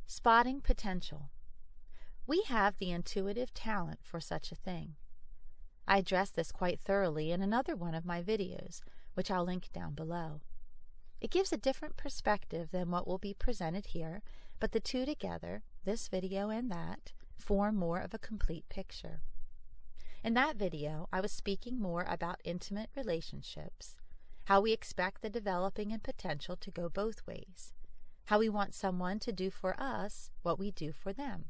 Spotting potential. We have the intuitive talent for such a thing. I address this quite thoroughly in another one of my videos, which I'll link down below. It gives a different perspective than what will be presented here, but the two together, this video and that, form more of a complete picture. In that video, I was speaking more about intimate relationships, how we expect the developing and potential to go both ways, how we want someone to do for us what we do for them.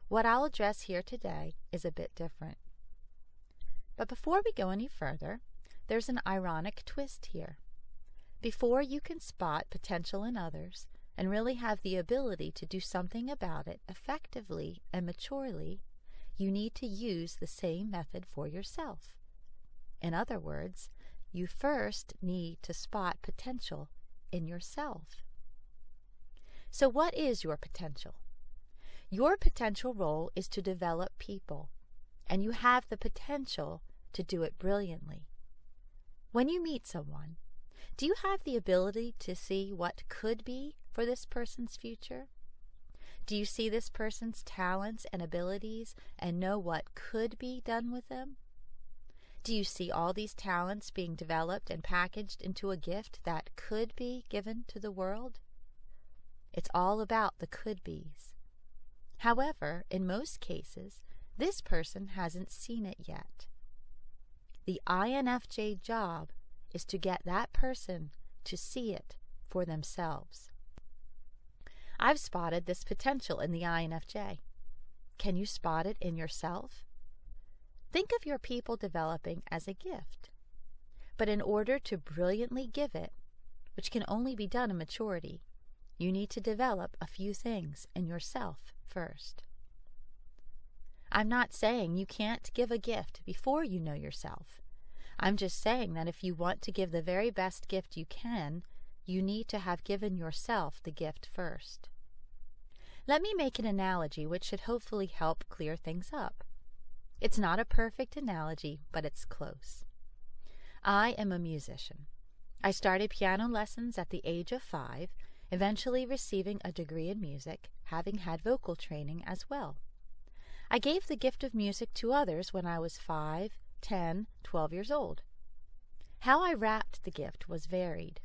What I'll address here today is a bit different. But before we go any further, there's an ironic twist here. Before you can spot potential in others and really have the ability to do something about it effectively and maturely, you need to use the same method for yourself. In other words, you first need to spot potential in yourself. So what is your potential? Your potential role is to develop people, and you have the potential to do it brilliantly. When you meet someone, do you have the ability to see what could be for this person's future? Do you see this person's talents and abilities and know what could be done with them? Do you see all these talents being developed and packaged into a gift that could be given to the world? It's all about the could-be's. However, in most cases, this person hasn't seen it yet. The INFJ job is to get that person to see it for themselves. I've spotted this potential in the INFJ. Can you spot it in yourself? Think of your people developing as a gift. But in order to brilliantly give it, which can only be done in maturity, you need to develop a few things in yourself first. I'm not saying you can't give a gift before you know yourself. I'm just saying that if you want to give the very best gift you can, you need to have given yourself the gift first. Let me make an analogy which should hopefully help clear things up. It's not a perfect analogy, but it's close. I am a musician. I started piano lessons at the age of 5, eventually receiving a degree in music, having had vocal training as well. I gave the gift of music to others when I was 5, 10, 12 years old. How I wrapped the gift was varied.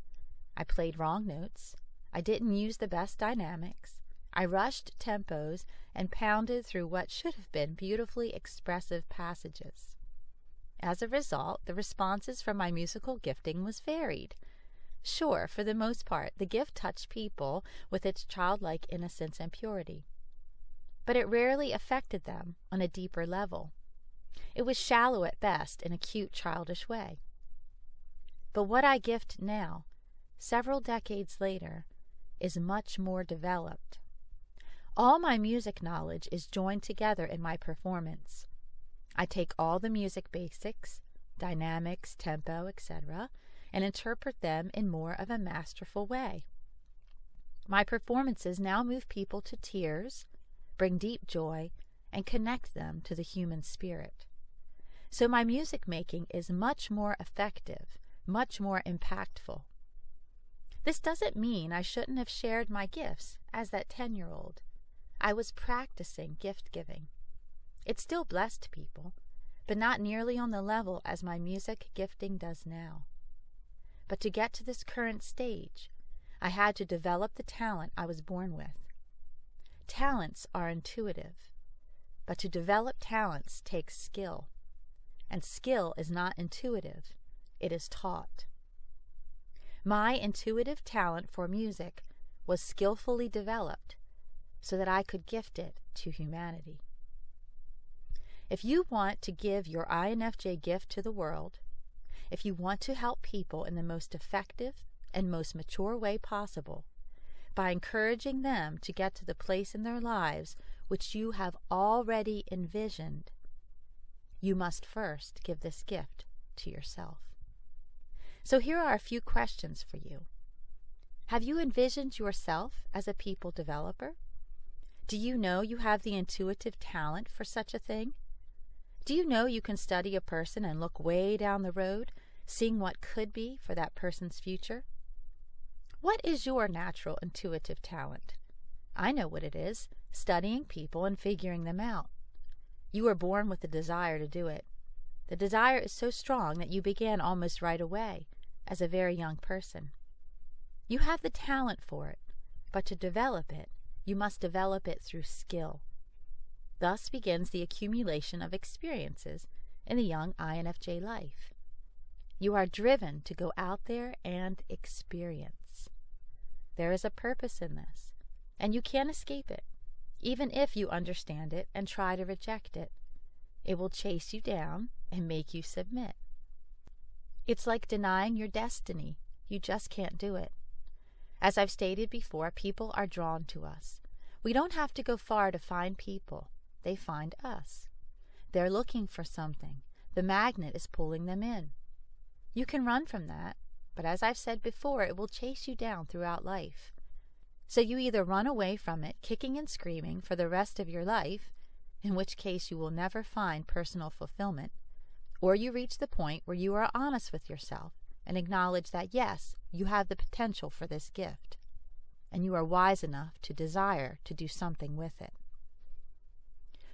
I played wrong notes. I didn't use the best dynamics. I rushed tempos and pounded through what should have been beautifully expressive passages. As a result, the responses from my musical gifting was varied. Sure, for the most part, the gift touched people with its childlike innocence and purity. But it rarely affected them on a deeper level. It was shallow at best in a cute, childish way. But what I gift now, several decades later, is much more developed. All my music knowledge is joined together in my performance. I take all the music basics, dynamics, tempo, etc., and interpret them in more of a masterful way. My performances now move people to tears, bring deep joy, and connect them to the human spirit. So my music making is much more effective, much more impactful. This doesn't mean I shouldn't have shared my gifts as that 10-year-old. I was practicing gift giving. It still blessed people, but not nearly on the level as my music gifting does now. But to get to this current stage, I had to develop the talent I was born with. Talents are intuitive, but to develop talents takes skill, and skill is not intuitive, it is taught. My intuitive talent for music was skillfully developed so that I could gift it to humanity. If you want to give your INFJ gift to the world, if you want to help people in the most effective and most mature way possible, by encouraging them to get to the place in their lives which you have already envisioned, you must first give this gift to yourself. So here are a few questions for you. Have you envisioned yourself as a people developer? Do you know you have the intuitive talent for such a thing? Do you know you can study a person and look way down the road, seeing what could be for that person's future? What is your natural intuitive talent? I know what it is, studying people and figuring them out. You were born with the desire to do it. The desire is so strong that you began almost right away, as a very young person. You have the talent for it, but to develop it, you must develop it through skill. Thus begins the accumulation of experiences in the young INFJ life. You are driven to go out there and experience. There is a purpose in this, and you can't escape it, even if you understand it and try to reject it. It will chase you down and make you submit. It's like denying your destiny. You just can't do it. As I've stated before, people are drawn to us. We don't have to go far to find people. They find us. They're looking for something. The magnet is pulling them in. You can run from that, but as I've said before, it will chase you down throughout life. So you either run away from it, kicking and screaming for the rest of your life, in which case you will never find personal fulfillment, or you reach the point where you are honest with yourself and acknowledge that, yes, you have the potential for this gift, and you are wise enough to desire to do something with it.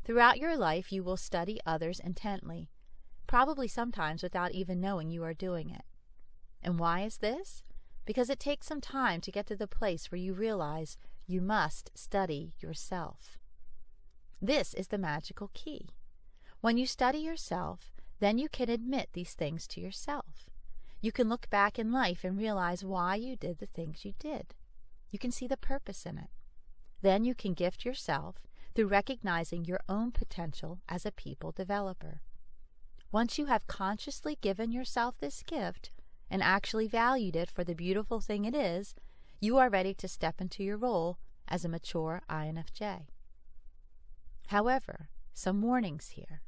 Throughout your life, you will study others intently, probably sometimes without even knowing you are doing it. And why is this? Because it takes some time to get to the place where you realize you must study yourself. This is the magical key. When you study yourself, then you can admit these things to yourself. You can look back in life and realize why you did the things you did. You can see the purpose in it. Then you can gift yourself through recognizing your own potential as a people developer. Once you have consciously given yourself this gift and actually valued it for the beautiful thing it is, you are ready to step into your role as a mature INFJ. However, some warnings here.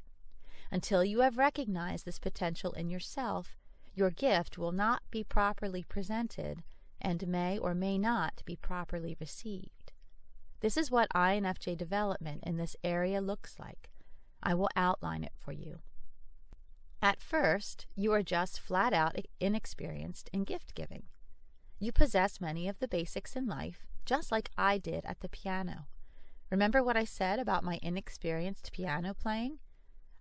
Until you have recognized this potential in yourself, your gift will not be properly presented and may or may not be properly received. This is what INFJ development in this area looks like. I will outline it for you. At first, you are just flat out inexperienced in gift giving. You possess many of the basics in life, just like I did at the piano. Remember what I said about my inexperienced piano playing?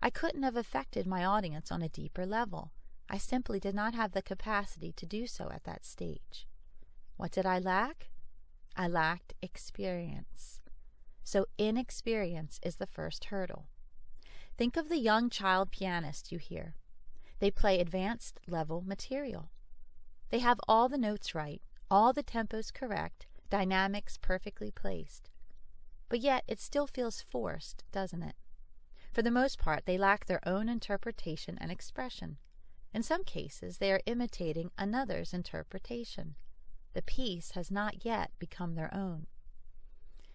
I couldn't have affected my audience on a deeper level. I simply did not have the capacity to do so at that stage. What did I lack? I lacked experience. So inexperience is the first hurdle. Think of the young child pianist you hear. They play advanced level material. They have all the notes right, all the tempos correct, dynamics perfectly placed. But yet it still feels forced, doesn't it? For the most part, they lack their own interpretation and expression. In some cases, they are imitating another's interpretation. The piece has not yet become their own.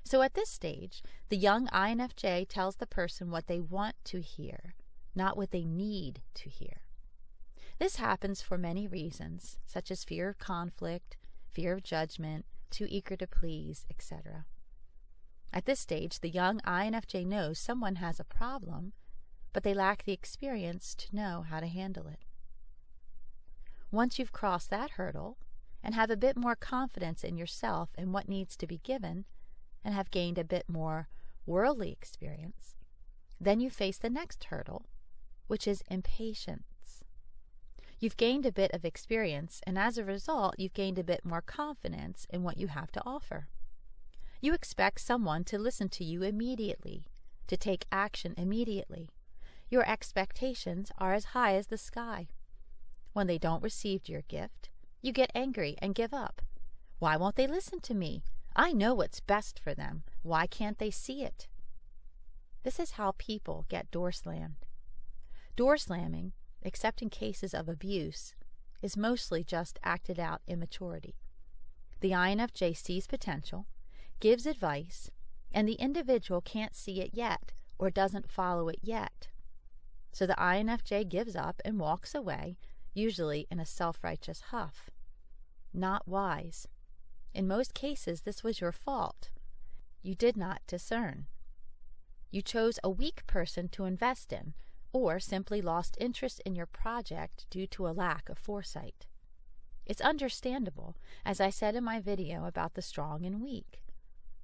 So at this stage, the young INFJ tells the person what they want to hear, not what they need to hear. This happens for many reasons, such as fear of conflict, fear of judgment, too eager to please, etc. At this stage, the young INFJ knows someone has a problem, but they lack the experience to know how to handle it. Once you've crossed that hurdle and have a bit more confidence in yourself and what needs to be given, and have gained a bit more worldly experience, then you face the next hurdle, which is impatience. You've gained a bit of experience, and as a result, you've gained a bit more confidence in what you have to offer. You expect someone to listen to you immediately, to take action immediately. Your expectations are as high as the sky. When they don't receive your gift, you get angry and give up. Why won't they listen to me? I know what's best for them. Why can't they see it? This is how people get door slammed. Door slamming, except in cases of abuse, is mostly just acted out immaturity. The INFJ sees potential, gives advice, and the individual can't see it yet or doesn't follow it yet. So the INFJ gives up and walks away, usually in a self-righteous huff. Not wise. In most cases, this was your fault. You did not discern. You chose a weak person to invest in, or simply lost interest in your project due to a lack of foresight. It's understandable, as I said in my video about the strong and weak.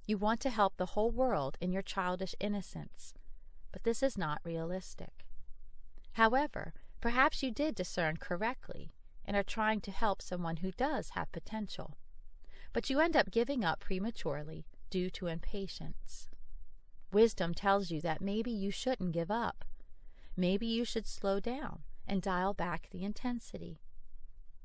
You want to help the whole world in your childish innocence, but this is not realistic. However, perhaps you did discern correctly and are trying to help someone who does have potential, but you end up giving up prematurely due to impatience. Wisdom tells you that maybe you shouldn't give up. Maybe you should slow down and dial back the intensity.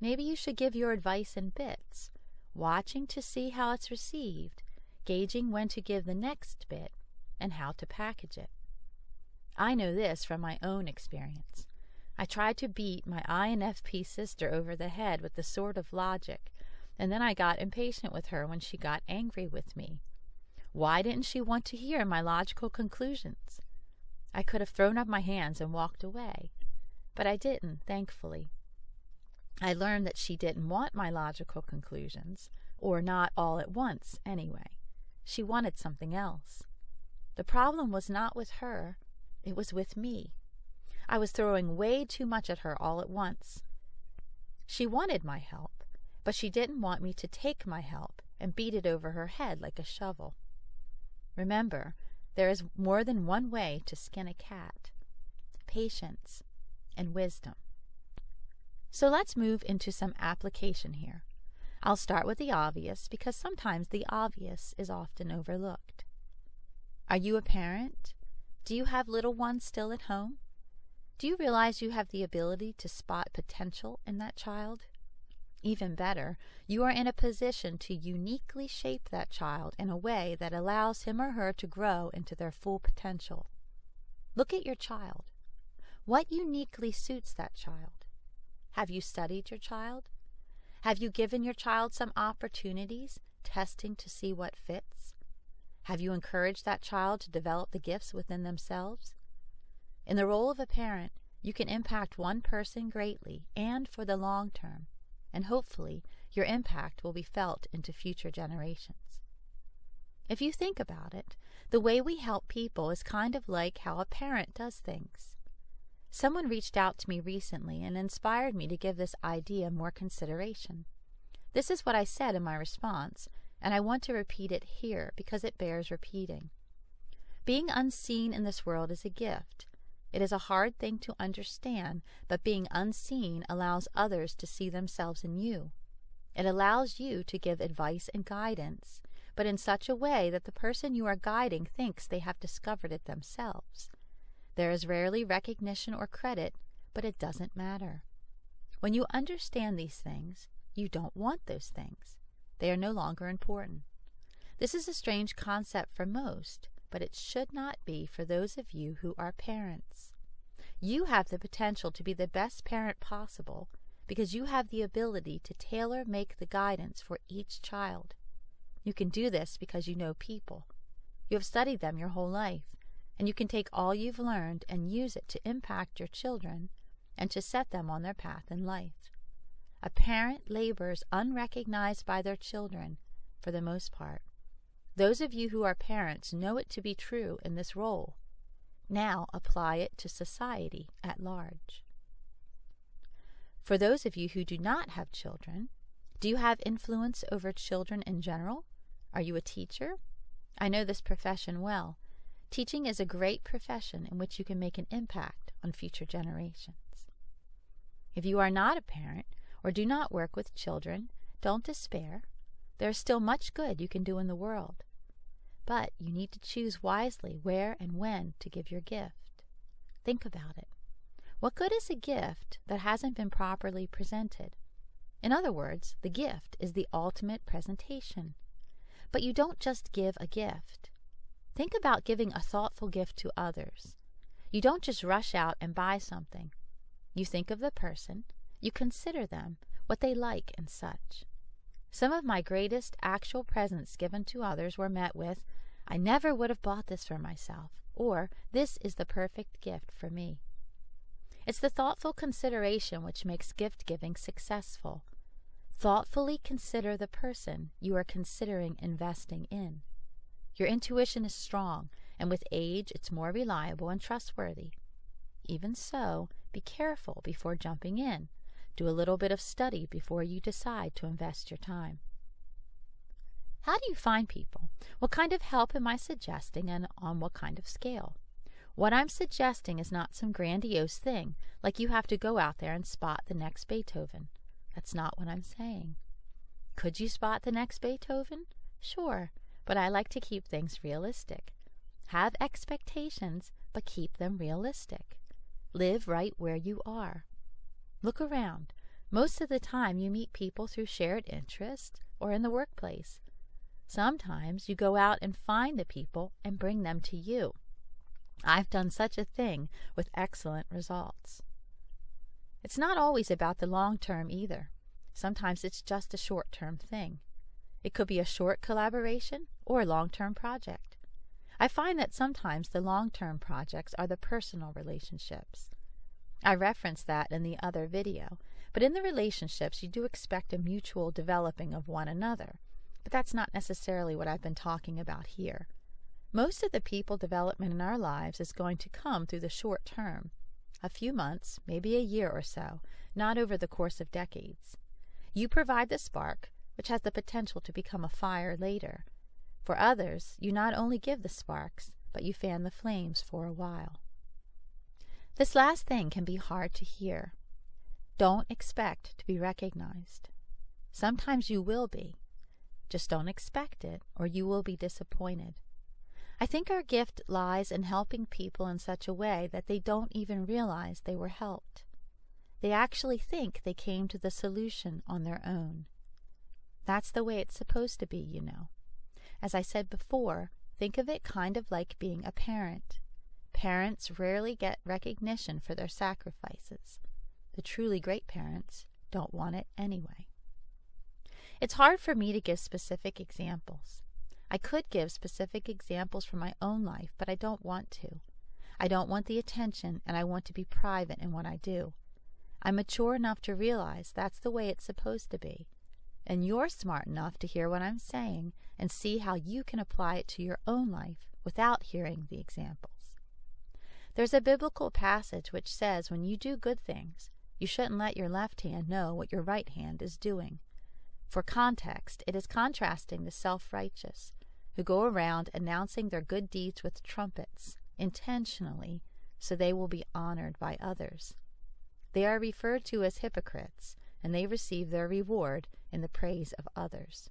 Maybe you should give your advice in bits, watching to see how it's received, gauging when to give the next bit, and how to package it. I know this from my own experience. I tried to beat my INFP sister over the head with the sword of logic, and then I got impatient with her when she got angry with me. Why didn't she want to hear my logical conclusions? I could have thrown up my hands and walked away, but I didn't, thankfully. I learned that she didn't want my logical conclusions, or not all at once, anyway. She wanted something else. The problem was not with her, it was with me. I was throwing way too much at her all at once. She wanted my help, but she didn't want me to take my help and beat it over her head like a shovel. Remember, there is more than one way to skin a cat: patience and wisdom. So let's move into some application here. I'll start with the obvious because sometimes the obvious is often overlooked. Are you a parent? Do you have little ones still at home? Do you realize you have the ability to spot potential in that child? Even better, you are in a position to uniquely shape that child in a way that allows him or her to grow into their full potential. Look at your child. What uniquely suits that child? Have you studied your child? Have you given your child some opportunities, testing to see what fits? Have you encouraged that child to develop the gifts within themselves? In the role of a parent, you can impact one person greatly and for the long term, and hopefully your impact will be felt into future generations. If you think about it, the way we help people is kind of like how a parent does things. Someone reached out to me recently and inspired me to give this idea more consideration. This is what I said in my response, and I want to repeat it here because it bears repeating. Being unseen in this world is a gift. It is a hard thing to understand, but being unseen allows others to see themselves in you. It allows you to give advice and guidance, but in such a way that the person you are guiding thinks they have discovered it themselves. There is rarely recognition or credit, but it doesn't matter. When you understand these things, you don't want those things. They are no longer important. This is a strange concept for most, but it should not be for those of you who are parents. You have the potential to be the best parent possible because you have the ability to tailor-make the guidance for each child. You can do this because you know people. You have studied them your whole life, and you can take all you've learned and use it to impact your children and to set them on their path in life. A parent labors unrecognized by their children for the most part. Those of you who are parents know it to be true in this role. Now apply it to society at large. For those of you who do not have children, do you have influence over children in general? Are you a teacher? I know this profession well. Teaching is a great profession in which you can make an impact on future generations. If you are not a parent or do not work with children, don't despair. There is still much good you can do in the world. But you need to choose wisely where and when to give your gift. Think about it. What good is a gift that hasn't been properly presented? In other words, the gift is the ultimate presentation. But you don't just give a gift. Think about giving a thoughtful gift to others. You don't just rush out and buy something. You think of the person, you consider them, what they like and such. Some of my greatest actual presents given to others were met with, "I never would have bought this for myself," or "This is the perfect gift for me." It's the thoughtful consideration which makes gift giving successful. Thoughtfully consider the person you are considering investing in. Your intuition is strong, and with age it's more reliable and trustworthy. Even so, be careful before jumping in. Do a little bit of study before you decide to invest your time. How do you find people? What kind of help am I suggesting, and on what kind of scale? What I'm suggesting is not some grandiose thing, like you have to go out there and spot the next Beethoven. That's not what I'm saying. Could you spot the next Beethoven? Sure, but I like to keep things realistic. Have expectations, but keep them realistic. Live right where you are. Look around. Most of the time you meet people through shared interests or in the workplace. Sometimes you go out and find the people and bring them to you. I've done such a thing with excellent results. It's not always about the long term either. Sometimes it's just a short-term thing. It could be a short collaboration or a long-term project. I find that sometimes the long-term projects are the personal relationships. I referenced that in the other video, but in the relationships you do expect a mutual developing of one another. But that's not necessarily what I've been talking about here. Most of the people development in our lives is going to come through the short term, a few months, maybe a year or so, not over the course of decades. You provide the spark, which has the potential to become a fire later. For others, you not only give the sparks, but you fan the flames for a while. This last thing can be hard to hear. Don't expect to be recognized. Sometimes you will be. Just don't expect it, or you will be disappointed. I think our gift lies in helping people in such a way that they don't even realize they were helped. They actually think they came to the solution on their own. That's the way it's supposed to be, you know. As I said before, think of it kind of like being a parent. Parents rarely get recognition for their sacrifices. The truly great parents don't want it anyway. It's hard for me to give specific examples. I could give specific examples from my own life, but I don't want to. I don't want the attention, and I want to be private in what I do. I'm mature enough to realize that's the way it's supposed to be. And you're smart enough to hear what I'm saying and see how you can apply it to your own life without hearing the examples. There's a biblical passage which says when you do good things, you shouldn't let your left hand know what your right hand is doing. For context, it is contrasting the self-righteous, who go around announcing their good deeds with trumpets, intentionally, so they will be honored by others. They are referred to as hypocrites, and they receive their reward in the praise of others.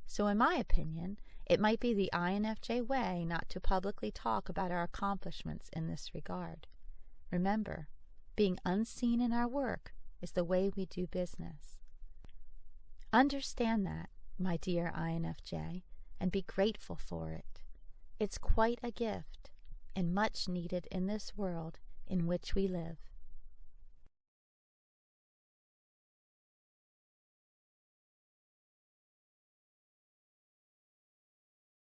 So in my opinion, it might be the INFJ way not to publicly talk about our accomplishments in this regard. Remember, being unseen in our work is the way we do business. Understand that, my dear INFJ, and be grateful for it. It's quite a gift, and much needed in this world in which we live.